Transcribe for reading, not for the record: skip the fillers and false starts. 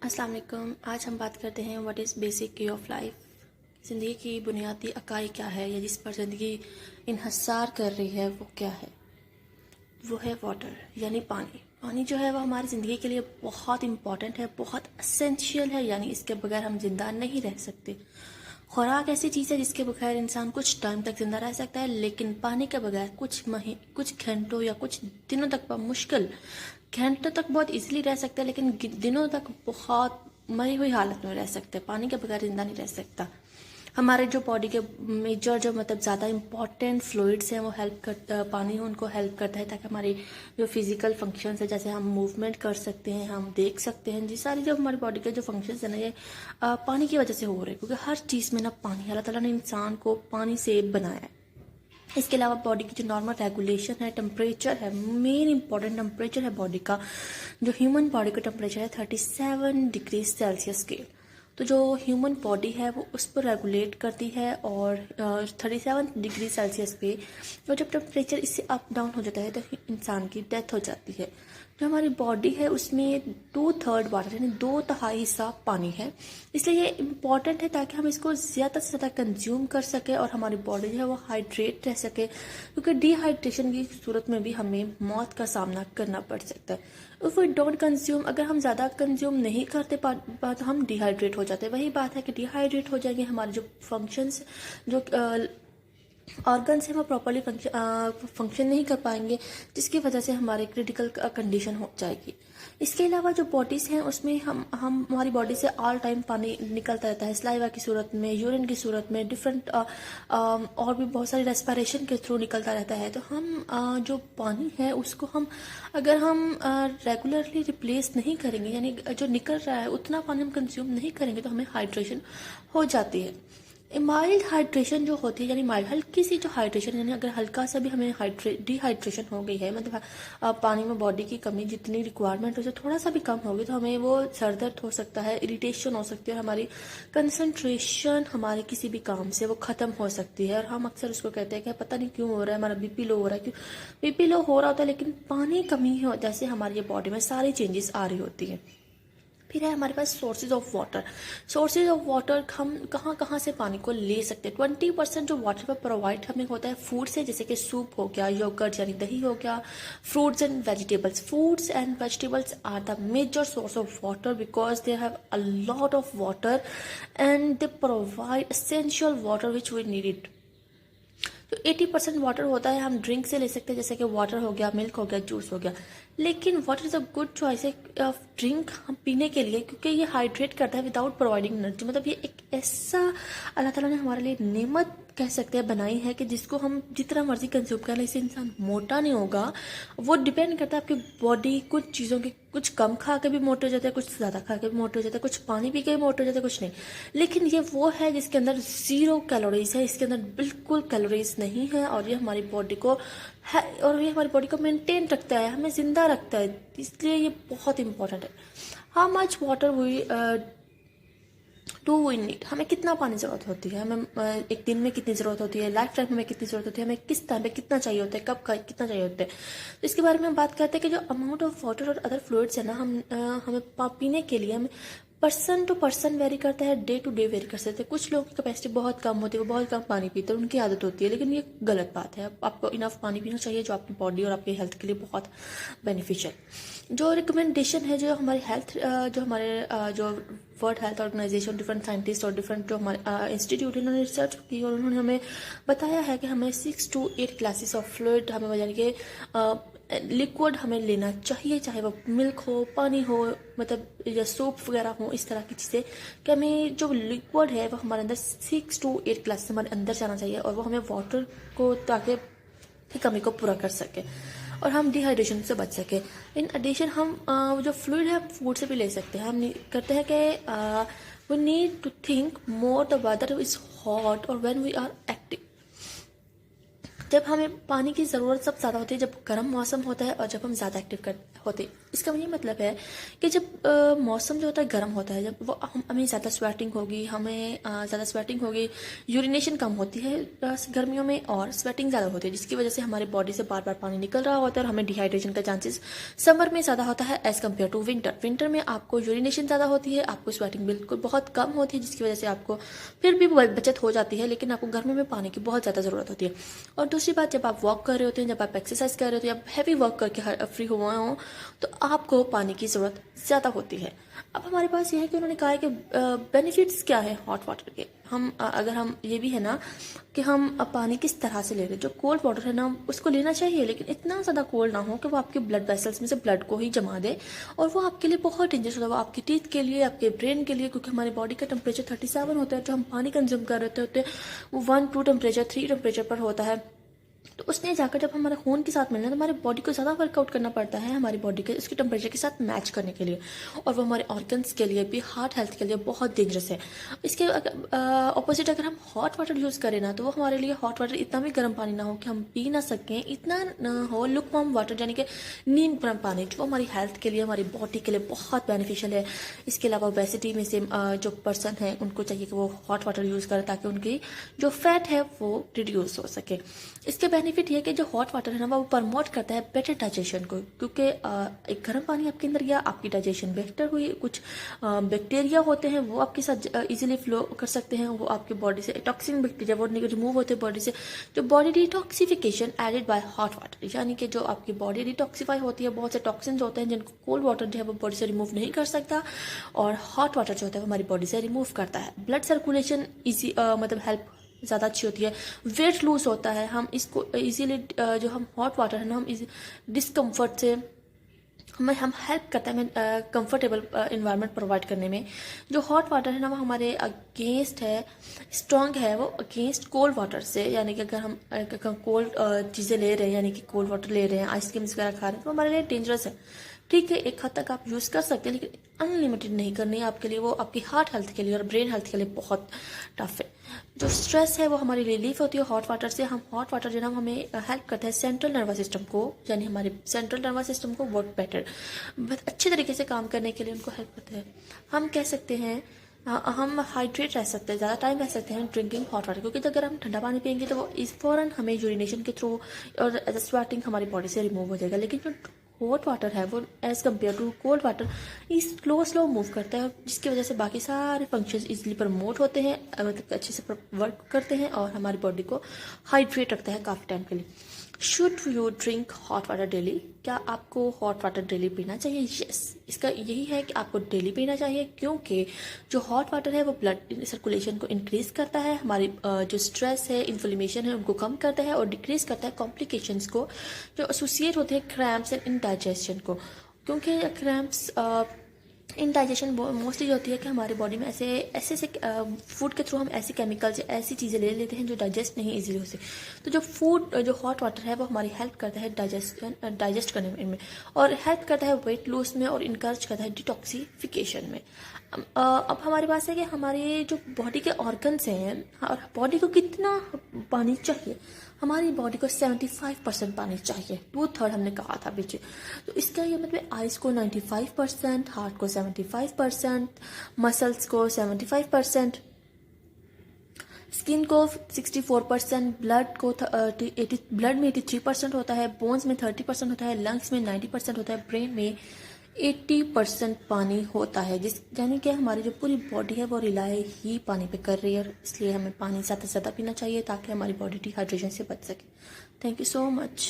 अस्सलाम वालेकुम। आज हम बात करते हैं व्हाट इज़ बेसिक की ऑफ लाइफ। ज़िंदगी की बुनियादी इकाई क्या है या जिस पर ज़िंदगी इन्हसार कर रही है वो क्या है? वो है वाटर यानी पानी। पानी जो है वो हमारी ज़िंदगी के लिए बहुत इम्पॉर्टेंट है, बहुत असेंशियल है, यानी इसके बगैर हम ज़िंदा नहीं रह सकते। खुराक ऐसी चीज़ है जिसके बगैर इंसान कुछ टाइम तक ज़िंदा रह सकता है, लेकिन पानी के बगैर कुछ घंटों या कुछ दिनों तक मुश्किल। घंटों तक बहुत इजीली रह सकते हैं, लेकिन दिनों तक बहुत मरी हुई हालत में रह सकते हैं। पानी के बगैर जिंदा नहीं रह सकता। हमारे जो बॉडी के मेजर जो ज़्यादा इंपॉर्टेंट फ्लूइड्स हैं वो हेल्प करता, पानी उनको हेल्प करता है ताकि हमारी जो फिजिकल फंक्शंस है, जैसे हम मूवमेंट कर सकते हैं, हम देख सकते हैं, जी सारी जो हमारी बॉडी के जो फंक्शंस है ना, ये पानी की वजह से हो रहे हैं। क्योंकि हर चीज़ में ना पानी, अल्लाह ताला ने इंसान को पानी से बनाया है। इसके अलावा बॉडी की जो नॉर्मल रेगुलेशन है, टेम्परेचर है, मेन इंपॉर्टेंट टेम्परेचर है बॉडी का, जो ह्यूमन बॉडी का टेम्परेचर है 37 डिग्री सेल्सियस स्केल। तो जो ह्यूमन बॉडी है वो उस पर रेगुलेट करती है, और 37 डिग्री सेल्सियस पे तो जब टेम्परेचर इससे अप डाउन हो जाता है तो इंसान की डेथ हो जाती है। जो हमारी बॉडी है उसमें 2/3 वाटर यानी 2/3 हिस्सा पानी है, इसलिए ये इम्पॉर्टेंट है ताकि हम इसको ज़्यादा से ज़्यादा कंज्यूम कर सके और हमारी बॉडी जो है वो हाइड्रेट रह सके। क्योंकि डिहाइड्रेशन की सूरत में भी हमें मौत का सामना करना पड़ सकता है। इफ़ वी डोंट कंज्यूम, अगर हम ज़्यादा कंज्यूम नहीं करते तो हम डिहाइड्रेट हो जाते हैं। वही बात है कि डिहाइड्रेट हो जाएंगे, हमारे जो फंक्शंस, जो ऑर्गन्स हैं वो प्रॉपरली फंक्शन नहीं कर पाएंगे, जिसकी वजह से हमारे क्रिटिकल कंडीशन हो जाएगी। इसके अलावा जो बॉडीज़ हैं उसमें हम हमारी बॉडी से ऑल टाइम पानी निकलता रहता है, सलाइवा की सूरत में, यूरिन की सूरत में, डिफरेंट और भी बहुत सारी रेस्पिरेशन के थ्रू निकलता रहता है। तो हम जो पानी है उसको अगर हम रेगुलरली रिप्लेस नहीं करेंगे, यानी जो निकल रहा है उतना पानी हम कंज्यूम नहीं करेंगे, तो हमें हाइड्रेशन हो जाती है। माइल्ड हाइड्रेशन जो होती है, यानी माइल्ड हल्की सी जो हाइड्रेशन, यानी अगर हल्का सा भी हमें डिहाइड्रेशन हो गई है, मतलब पानी में बॉडी की कमी जितनी रिक्वायरमेंट हो थोड़ा सा भी कम होगी, तो हमें वो सर दर्द हो सकता है, इरिटेशन हो सकती है, हमारी कंसंट्रेशन हमारे किसी भी काम से वो ख़त्म हो सकती है। और हम अक्सर उसको कहते हैं कि पता नहीं क्यों हो रहा है, हमारा बीपी लो हो रहा है। क्यों बीपी लो हो रहा होता है, लेकिन पानी कमी हो जैसे हमारी बॉडी में सारी चेंजेस आ रही होती है। फिर है हमारे पास sources of water. Sources of water हम कहाँ कहाँ से पानी को ले सकते हैं। 20% जो वाटर पर प्रोवाइड हमें होता है फूड से, जैसे कि सूप हो गया, योगर्ट यानी दही हो गया, fruits and vegetables. Fruits and vegetables are the major source of water because they have a lot of water and they provide essential water which we need it. तो 80% वाटर होता है, हम ड्रिंक से ले सकते हैं, जैसे कि वाटर हो गया, मिल्क हो गया, जूस हो गया। लेकिन water is a good choice है ड्रिंक हम पीने के लिए, क्योंकि ये हाइड्रेट करता है विदाउट प्रोवाइडिंग एनर्जी। मतलब ये एक ऐसा अल्लाह ताला ने हमारे लिए नेमत कह सकते हैं बनाई है कि जिसको हम जितना मर्जी कंज्यूम कर लें, इससे इंसान मोटा नहीं होगा। वो डिपेंड करता है आपकी बॉडी, कुछ चीज़ों की, कुछ कम खा के भी मोटे हो जाते हैं, कुछ ज़्यादा खा के भी मोटे हो जाते हैं, कुछ पानी पी के भी मोटे हो जाते हैं, कुछ नहीं। लेकिन ये वो है जिसके अंदर 0 कैलोरीज है, इसके अंदर बिल्कुल कैलोरीज नहीं है, और ये हमारी बॉडी को है, और ये हमारी बॉडी को मेंटेन रखता है, हमें जिंदा रखता है, इसलिए ये बहुत इंपॉर्टेंट है। How much water we to we need, हमें कितना पानी ज़रूरत होती है, हमें एक दिन में कितनी ज़रूरत होती है, लाइफ टाइम में कितनी ज़रूरत होती है, हमें किस टाइम पे कितना चाहिए होता है, कब का कितना चाहिए होता है। तो इसके बारे में हम बात करते हैं कि जो अमाउंट ऑफ वाटर और अदर फ्लूइड्स है ना, हमें पीने के लिए हमें पर्सन टू पर्सन वेरी करता है, डे टू डे वेरी कर सकते हैं। कुछ लोगों की कैपेसिटी बहुत कम होती है, वो बहुत कम पानी पीते हैं, उनकी आदत होती है, लेकिन ये गलत बात है। आपको इनफ पानी पीना चाहिए जो आपकी बॉडी और आपकी हेल्थ के लिए बहुत बेनिफिशियल। जो रिकमेंडेशन है, जो हमारी हेल्थ, जो हमारे जो world health organization, different scientist और डिफरेंट जो हमारे इंस्टीट्यूट, इन्होंने रिसर्च की और उन्होंने हमें बताया है कि हमें 6 to 8 ग्लासेस ऑफ फ्लूइड, हमें यानी कि लिक्विड हमें लेना चाहिए, चाहे वो मिल्क हो, पानी हो, मतलब या सूप वगैरह हो, इस तरह की चीज़ें, कि हमें जो लिक्विड है वो हमारे अंदर 6 to 8 ग्लास हमारे अंदर जाना चाहिए, और वो हमें वाटर को ताकि की कमी को पूरा कर सके और हम डिहाइड्रेशन से बच सके। इन एडिशन हम जो फ्लूइड है फूड से भी ले सकते हैं। हम करते हैं कि we need to think more the weather is hot और व्हेन वी आर एक्टिव। जब हमें पानी की ज़रूरत सब ज़्यादा होती है जब गर्म मौसम होता है और जब हम ज़्यादा एक्टिव होते। इसका ये मतलब है कि जब मौसम जो होता है गर्म होता है, जब वो हमें ज़्यादा स्वेटिंग होगी, यूरिनेशन कम होती है गर्मियों में, और स्वेटिंग ज़्यादा होती है, जिसकी वजह से हमारे बॉडी से बार बार पानी निकल रहा होता है और हमें डिहाइड्रेशन का चांसेस समर में ज़्यादा होता है as compare to winter. Winter में आपको यूरिनेशन ज़्यादा होती है, आपको स्वेटिंग बिल्कुल बहुत कम होती है, जिसकी वजह से आपको फिर भी बचत हो जाती है, लेकिन आपको गर्मी में पानी की बहुत ज़्यादा ज़रूरत होती है। और दूसरी बात, जब आप वॉक कर रहे होते हैं, जब आप एक्सरसाइज कर रहे होते हैं, या हैवी वर्क करके फ्री हुए हों, तो आपको पानी की ज़रूरत ज़्यादा होती है। अब हमारे पास ये है कि उन्होंने कहा है कि बेनिफिट्स क्या है हॉट वाटर के। अगर हम ये भी है ना कि हम पानी किस तरह से ले रहे हैं। जो कोल्ड वाटर है ना, उसको लेना चाहिए, लेकिन इतना ज़्यादा कोल्ड ना हो कि वो आपके ब्लड वेसल्स में से ब्लड को ही जमा दे, और वो आपके लिए बहुत डेंजरस होता है। वो आपकी टीथ के लिए, आपके ब्रेन के लिए, क्योंकि हमारी बॉडी का टेम्परेचर 37 होता है, जो हम पानी कंज्यूम कर रहे होते हैं वो 1 2 टेम्परेचर 3 टेम्परेचर पर होता है। तो उसने जाकर जब हमारे खून के साथ मिलना है, तो हमारे बॉडी को ज़्यादा वर्कआउट करना पड़ता है हमारी बॉडी के उसके टेम्परेचर के साथ मैच करने के लिए, और वो हमारे ऑर्गन्स के लिए भी, हार्ट हेल्थ के लिए बहुत डेंजरस है। इसके ऑपोजिट अगर हम हॉट वाटर यूज़ करें ना, तो वो हमारे लिए हॉट वाटर इतना भी गर्म पानी ना हो कि हम पी ना सकें, इतना ना हो लुकवार्म वाटर, यानी कि नीम पानी, जो हमारी हेल्थ के लिए, हमारी बॉडी के लिए बहुत बेनिफिशियल है। इसके अलावा ओबेसिटी में से जो पर्सन है, उनको चाहिए कि वो हॉट वाटर यूज़ करें ताकि उनकी जो फैट है वो रिड्यूस हो सके। इसके बेनिफिट ये कि जो हॉट वाटर है ना, वो प्रमोट करता है बेटर डाइजेशन को, क्योंकि एक गर्म पानी आपके अंदर गया, आपकी डाइजेशन बेहतर हुई, कुछ बैक्टीरिया होते हैं वो आपके साथ इजीली फ्लो कर सकते हैं, वो आपकी बॉडी से टॉक्सिन बैक्टीरिया वो रिमूव होते हैं बॉडी से। जो body detoxification added by hot water, यानी कि जो आपकी बॉडी डिटॉक्सिफाई होती है, बहुत से टॉक्सिन्स होते हैं जिनको कोल्ड वाटर जो है वो बॉडी से रिमूव नहीं कर सकता, और हॉट वाटर जो होता है वो हमारी बॉडी से रिमूव करता है। ब्लड सर्कुलेशन ईजी मतलब हेल्प ज़्यादा अच्छी होती है, वेट लूज होता है। हम इसको इजीली जो हम हॉट वाटर है ना, हम डिस्कम्फर्ट से हम हेल्प करता है हमें कंफर्टेबल इन्वायरमेंट प्रोवाइड करने में। जो हॉट वाटर है ना, वो हमारे अगेंस्ट है, स्ट्रॉन्ग है वो अगेंस्ट कोल्ड वाटर से, यानी कि अगर हम कोल्ड चीज़ें ले रहे हैं, यानी कि कोल्ड वाटर ले रहे हैं, आइसक्रीम्स वगैरह खा रहे हैं, तो हमारे लिए डेंजरस है। ठीक है, एक हद तक आप यूज़ कर सकते हैं, लेकिन अनलिमिटेड नहीं करनी है आपके लिए। वो आपकी हार्ट हेल्थ के लिए और ब्रेन हेल्थ के लिए बहुत टफ है। जो स्ट्रेस है वो हमारी रिलीफ होती है हॉट वाटर से। हम हॉट वाटर जो है हमें हेल्प करता है सेंट्रल नर्वस सिस्टम को, यानी हमारे सेंट्रल नर्वस सिस्टम को बहुत बेटर, बहुत अच्छे तरीके से काम करने के लिए उनको हेल्प करते हैं। हम कह सकते हैं हम हाइड्रेट रह सकते हैं, ज़्यादा टाइम रह सकते हैं ड्रिंकिंग हॉट वाटर, क्योंकि अगर हम ठंडा पानी पियेंगे तो वो इस फ़ौरन हमें यूरिनेशन के थ्रू और स्वेटिंग हमारी बॉडी से रिमूव हो जाएगा। लेकिन जो हॉट वाटर है वो as compare to cold water slow move करता है, जिसकी वजह से बाकी सारे फंक्शंस इजीली प्रमोट होते हैं, मतलब अच्छे से वर्क करते हैं, और हमारी बॉडी को हाइड्रेट रखता है काफ़ी टाइम के लिए। Should you drink hot water daily? क्या आपको हॉट वाटर डेली पीना चाहिए? यस, इसका यही है कि आपको डेली पीना चाहिए, क्योंकि जो हॉट वाटर है वो ब्लड सर्कुलेशन को इंक्रीज करता है, हमारी जो स्ट्रेस है, इन्फ्लेमेशन है, उनको कम करता है, और डिक्रीज करता है कॉम्प्लिकेशंस को जो एसोसिएट होते हैं क्रैम्प्स एंड इंडाइजेशन को। क्योंकि क्रैम्प्स इंडाइजेशन मोस्टली जो होती है कि हमारी बॉडी में ऐसे फूड के थ्रू हम ऐसी केमिकल्स ऐसी चीज़ें ले लेते हैं जो डाइजेस्ट नहीं इजीली हो सकती। तो जो हॉट वाटर है वो हमारी हेल्प करता है डाइजेस्ट करने में, और हेल्प करता है वेट लॉस में, और इनकरेज करता है डिटॉक्सिफिकेशन में। अब हमारे पास है कि हमारे जो बॉडी के ऑर्गन्स हैं, और बॉडी को कितना पानी चाहिए। हमारी बॉडी को 75% पानी चाहिए, 2/3 हमने कहा था पीछे। तो इसका ये मतलब आइज को 95%, हार्ट को 75%, मसल्स को 75%, स्किन को 64%, ब्लड में 83% होता है, बोन्स में 30% होता है, लंग्स में 90% होता है, ब्रेन में 80% पानी होता है, यानी कि हमारी जो पूरी बॉडी है वो रिलाई ही पानी पे कर रही है। इसलिए हमें पानी ज़्यादा से ज़्यादा पीना चाहिए ताकि हमारी बॉडी डिहाइड्रेशन से बच सके। Thank you so much.